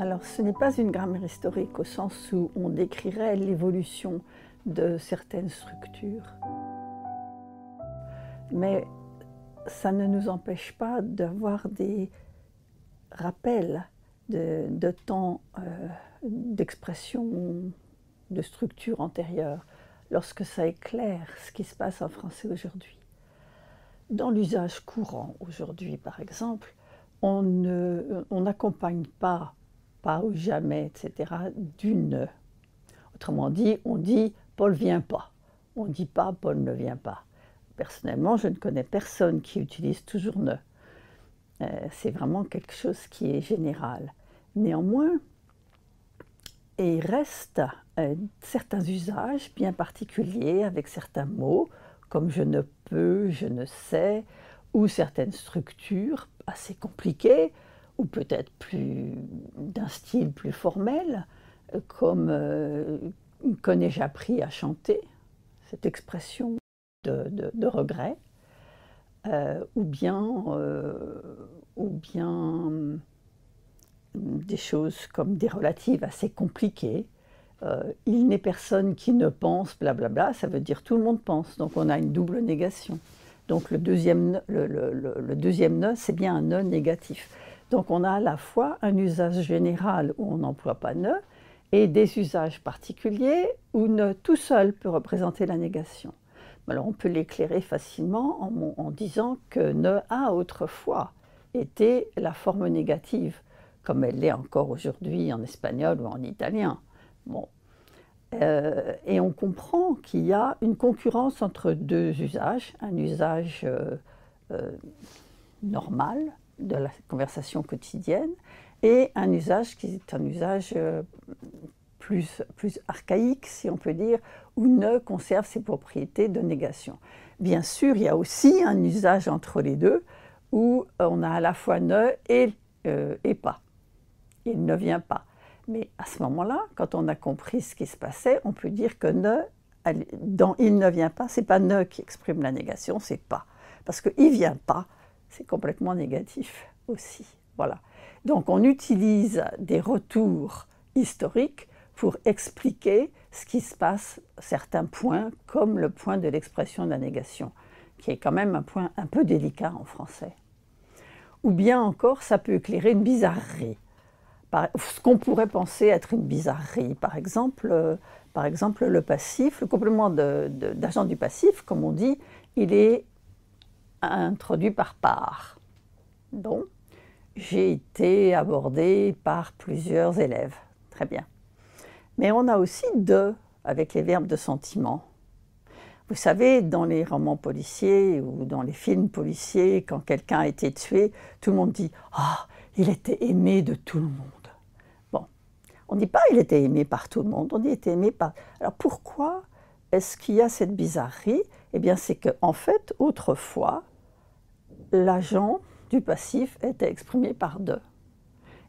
Alors, ce n'est pas une grammaire historique au sens où on décrirait l'évolution de certaines structures. Mais ça ne nous empêche pas d'avoir des rappels de temps d'expression, de structure antérieure, lorsque ça éclaire ce qui se passe en français aujourd'hui. Dans l'usage courant aujourd'hui, par exemple, on n'accompagne pas ou jamais, etc., du ne. Autrement dit, on dit « Paul vient pas ». On ne dit pas « Paul ne vient pas ». Personnellement, je ne connais personne qui utilise toujours « ne ». C'est vraiment quelque chose qui est général. Néanmoins, il reste certains usages bien particuliers avec certains mots, comme « je ne peux »,« je ne sais », ou certaines structures assez compliquées, ou peut-être d'un style plus formel, comme « qu'en-ai-je appris à chanter », cette expression de regret, ou bien des choses comme des relatives assez compliquées. Il n'est personne qui ne pense, blablabla, ça veut dire tout le monde pense, donc on a une double négation. Donc le deuxième ne, c'est bien un ne négatif. Donc on a à la fois un usage général où on n'emploie pas ne, et des usages particuliers où ne tout seul peut représenter la négation. Alors on peut l'éclairer facilement en disant que ne a autrefois été la forme négative, comme elle l'est encore aujourd'hui en espagnol ou en italien. Bon. Et on comprend qu'il y a une concurrence entre deux usages, un usage normal de la conversation quotidienne et un usage qui est un usage plus archaïque, si on peut dire, où ne conserve ses propriétés de négation. Bien sûr, il y a aussi un usage entre les deux où on a à la fois ne et pas. Il ne vient pas. Mais à ce moment-là, quand on a compris ce qui se passait, on peut dire que ne, dans il ne vient pas, ce n'est pas ne qui exprime la négation, c'est pas. Parce que il ne vient pas, c'est complètement négatif aussi. Voilà. Donc on utilise des retours historiques pour expliquer ce qui se passe à certains points, comme le point de l'expression de la négation, qui est quand même un point un peu délicat en français. Ou bien encore, ça peut éclairer une bizarrerie. Ce qu'on pourrait penser être une bizarrerie, par exemple le passif, le complément d'agent du passif, comme on dit, il est introduit par part. Donc, j'ai été abordée par plusieurs élèves. Très bien. Mais on a aussi de, avec les verbes de sentiment. Vous savez, dans les romans policiers ou dans les films policiers, quand quelqu'un a été tué, tout le monde dit « Ah, il était aimé de tout le monde ». Bon, on ne dit pas « il était aimé par tout le monde », on dit « il était aimé par… » Alors pourquoi est-ce qu'il y a cette bizarrerie? Eh bien, c'est qu'en fait, autrefois, l'agent du passif était exprimé par « de ».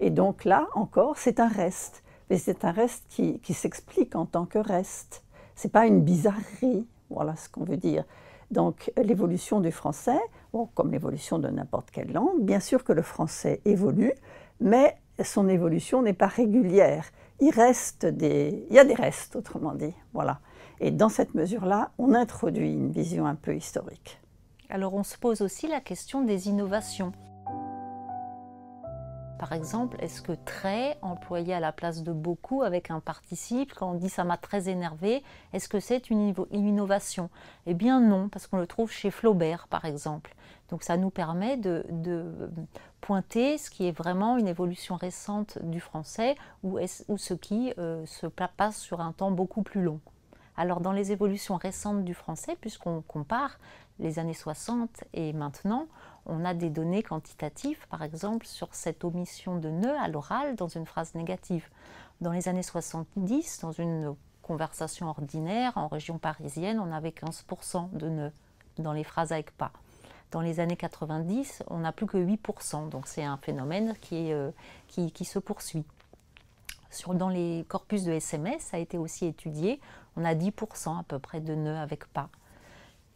Et donc là, encore, c'est un reste. Mais c'est un reste qui s'explique en tant que reste. Ce n'est pas une bizarrerie, voilà ce qu'on veut dire. Donc l'évolution du français, bon, comme l'évolution de n'importe quelle langue, bien sûr que le français évolue, mais son évolution n'est pas régulière. Il y a des restes, autrement dit. Voilà. Et dans cette mesure-là, on introduit une vision un peu historique. Alors on se pose aussi la question des innovations. Par exemple, est-ce que « très » employé à la place de « beaucoup » avec un participe, quand on dit « ça m'a très énervé », est-ce que c'est une innovation? Eh bien non, parce qu'on le trouve chez Flaubert, par exemple. Donc ça nous permet de pointer ce qui est vraiment une évolution récente du français ou ce qui se passe sur un temps beaucoup plus long. Alors dans les évolutions récentes du français, puisqu'on compare les années 60 et maintenant, on a des données quantitatives, par exemple, sur cette omission de ne à l'oral dans une phrase négative. Dans les années 70, dans une conversation ordinaire en région parisienne, on avait 15% de ne dans les phrases avec pas. Dans les années 90, on n'a plus que 8%, donc c'est un phénomène qui se poursuit. Dans les corpus de SMS, ça a été aussi étudié, on a 10% à peu près de ne avec pas.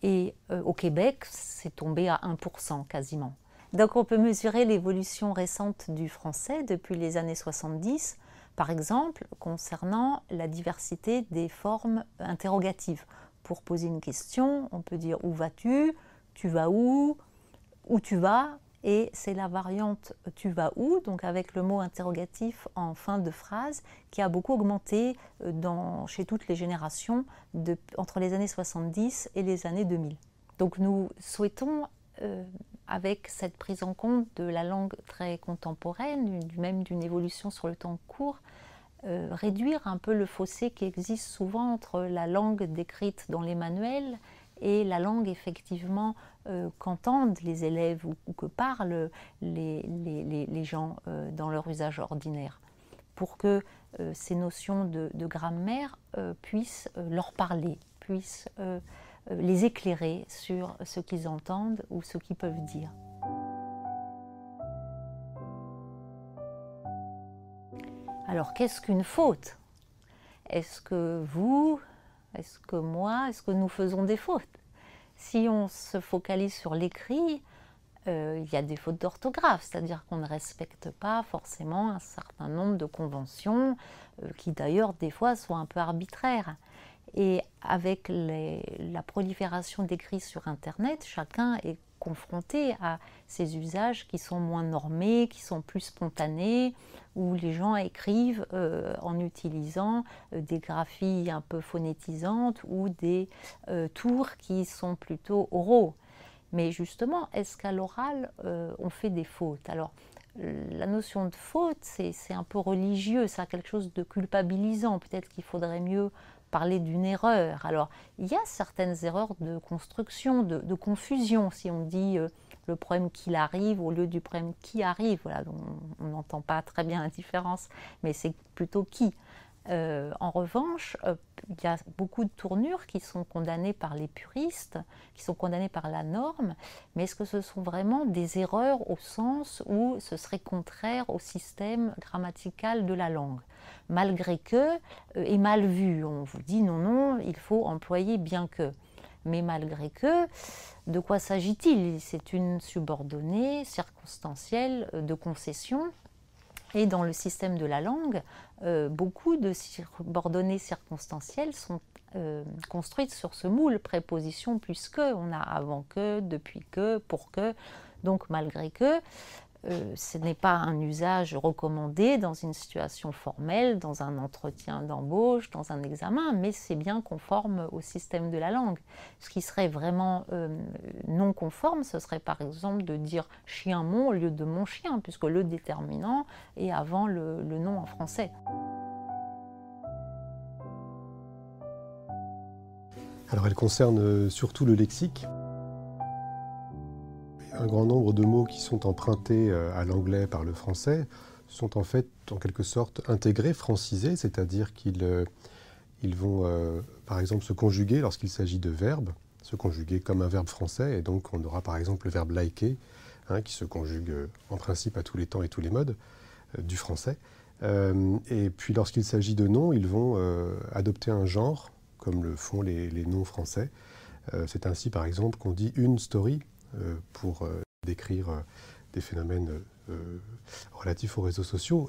Et au Québec, c'est tombé à 1% quasiment. Donc on peut mesurer l'évolution récente du français depuis les années 70, par exemple concernant la diversité des formes interrogatives. Pour poser une question, on peut dire « Où vas-tu »,« Tu vas où »,« Où tu vas ?» et c'est la variante « Tu vas où ?» donc avec le mot interrogatif en fin de phrase qui a beaucoup augmenté chez toutes les générations entre les années 70 et les années 2000. Donc nous souhaitons avec cette prise en compte de la langue très contemporaine, même d'une évolution sur le temps court, réduire un peu le fossé qui existe souvent entre la langue décrite dans les manuels et la langue effectivement qu'entendent les élèves ou que parlent les gens dans leur usage ordinaire, pour que ces notions de grammaire puissent leur parler, puissent les éclairer sur ce qu'ils entendent ou ce qu'ils peuvent dire. Alors, qu'est-ce qu'une faute? Est-ce que vous, est-ce que moi, est-ce que nous faisons des fautes? Si on se focalise sur l'écrit, il y a des fautes d'orthographe, c'est-à-dire qu'on ne respecte pas forcément un certain nombre de conventions, qui d'ailleurs des fois sont un peu arbitraires. Et avec la prolifération d'écrits sur Internet, chacun est confronté à ces usages qui sont moins normés, qui sont plus spontanés, où les gens écrivent en utilisant des graphies un peu phonétisantes ou des tours qui sont plutôt oraux. Mais justement, est-ce qu'à l'oral, on fait des fautes? Alors, la notion de faute, c'est un peu religieux, ça a quelque chose de culpabilisant. Peut-être qu'il faudrait mieux parler d'une erreur. Alors, il y a certaines erreurs de construction, de confusion, si on dit le problème qu'il arrive au lieu du problème qui arrive. Voilà, on n'entend pas très bien la différence, mais c'est plutôt qui. En revanche, il y a beaucoup de tournures qui sont condamnées par les puristes, qui sont condamnées par la norme, mais est-ce que ce sont vraiment des erreurs au sens où ce serait contraire au système grammatical de la langue? Malgré que, et mal vu, on vous dit non, non, il faut employer bien que. Mais malgré que, de quoi s'agit-il? C'est une subordonnée circonstancielle de concession. Et dans le système de la langue, beaucoup de subordonnées circonstancielles sont construites sur ce moule, préposition plus que. On a avant que, depuis que, pour que. Donc malgré que, ce n'est pas un usage recommandé dans une situation formelle, dans un entretien d'embauche, dans un examen, mais c'est bien conforme au système de la langue. Ce qui serait vraiment non conforme, ce serait par exemple de dire « chien-mon » au lieu de « mon chien », puisque le déterminant est avant le nom en français. Alors elle concerne surtout le lexique. Un grand nombre de mots qui sont empruntés à l'anglais par le français sont en fait, en quelque sorte, intégrés, francisés, c'est-à-dire qu'ils vont, par exemple, se conjuguer lorsqu'il s'agit de verbes, se conjuguer comme un verbe français, et donc on aura par exemple le verbe liker, qui se conjugue en principe à tous les temps et tous les modes du français. Et puis lorsqu'il s'agit de noms, ils vont adopter un genre, comme le font les noms français. C'est ainsi, par exemple, qu'on dit une story, pour décrire des phénomènes relatifs aux réseaux sociaux,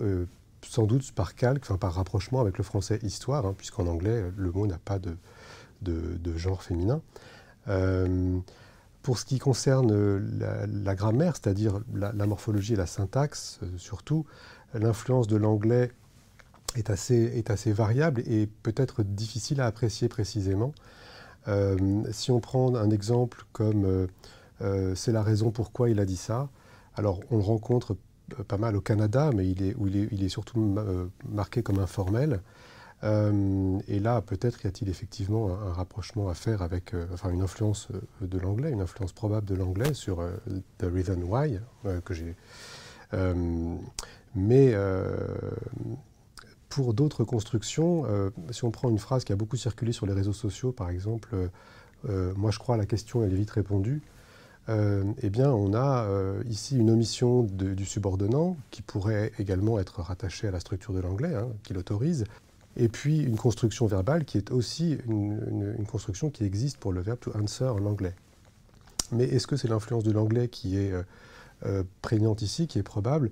sans doute par calque, enfin par rapprochement avec le français histoire, puisqu'en anglais, le mot n'a pas de genre féminin. Pour ce qui concerne la grammaire, c'est-à-dire la morphologie et la syntaxe, surtout, l'influence de l'anglais est assez variable et peut-être difficile à apprécier précisément. Si on prend un exemple comme c'est la raison pourquoi il a dit ça. Alors, on le rencontre pas mal au Canada, mais il est surtout marqué comme informel. Et là, peut-être y a-t-il effectivement un rapprochement à faire avec une influence de l'anglais, une influence probable de l'anglais sur The Reason Why, que j'ai. Mais pour d'autres constructions, si on prend une phrase qui a beaucoup circulé sur les réseaux sociaux, par exemple, moi je crois à la question, elle est vite répondue. Eh bien, on a ici une omission du subordonnant qui pourrait également être rattachée à la structure de l'anglais, qui l'autorise, et puis une construction verbale qui est aussi une construction qui existe pour le verbe to answer en anglais. Mais est-ce que c'est l'influence de l'anglais qui est prégnante ici, qui est probable,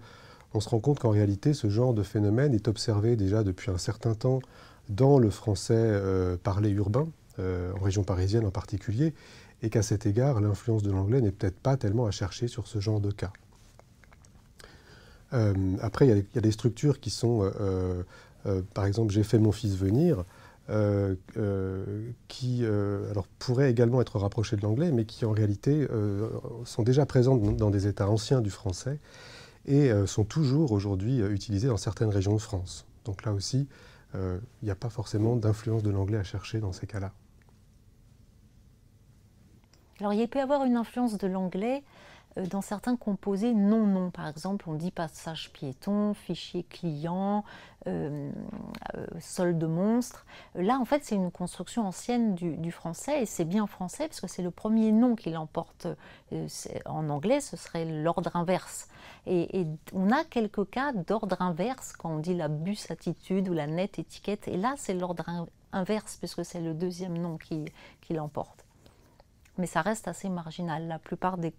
on se rend compte qu'en réalité, ce genre de phénomène est observé déjà depuis un certain temps dans le français parlé urbain, en région parisienne en particulier, et qu'à cet égard, l'influence de l'anglais n'est peut-être pas tellement à chercher sur ce genre de cas. Après, il y a des structures qui sont, par exemple, J'ai fait mon fils venir, qui alors, pourraient également être rapprochées de l'anglais, mais qui en réalité sont déjà présentes dans des états anciens du français et sont toujours aujourd'hui utilisées dans certaines régions de France. Donc là aussi, il n'y a pas forcément d'influence de l'anglais à chercher dans ces cas-là. Alors il peut y avoir une influence de l'anglais dans certains composés non-non. Par exemple, on dit passage piéton, fichier client, solde monstre. Là, en fait, c'est une construction ancienne du français, et c'est bien français parce que c'est le premier nom qui l'emporte. En anglais, ce serait l'ordre inverse. Et on a quelques cas d'ordre inverse quand on dit la bus attitude ou la nette étiquette. Et là, c'est l'ordre inverse puisque c'est le deuxième nom qui l'emporte. Mais ça reste assez marginal. La plupart des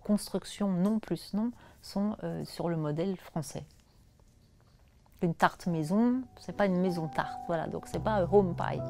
constructions non plus non sont sur le modèle français. Une tarte maison, c'est pas une maison tarte, voilà, donc c'est pas home pie.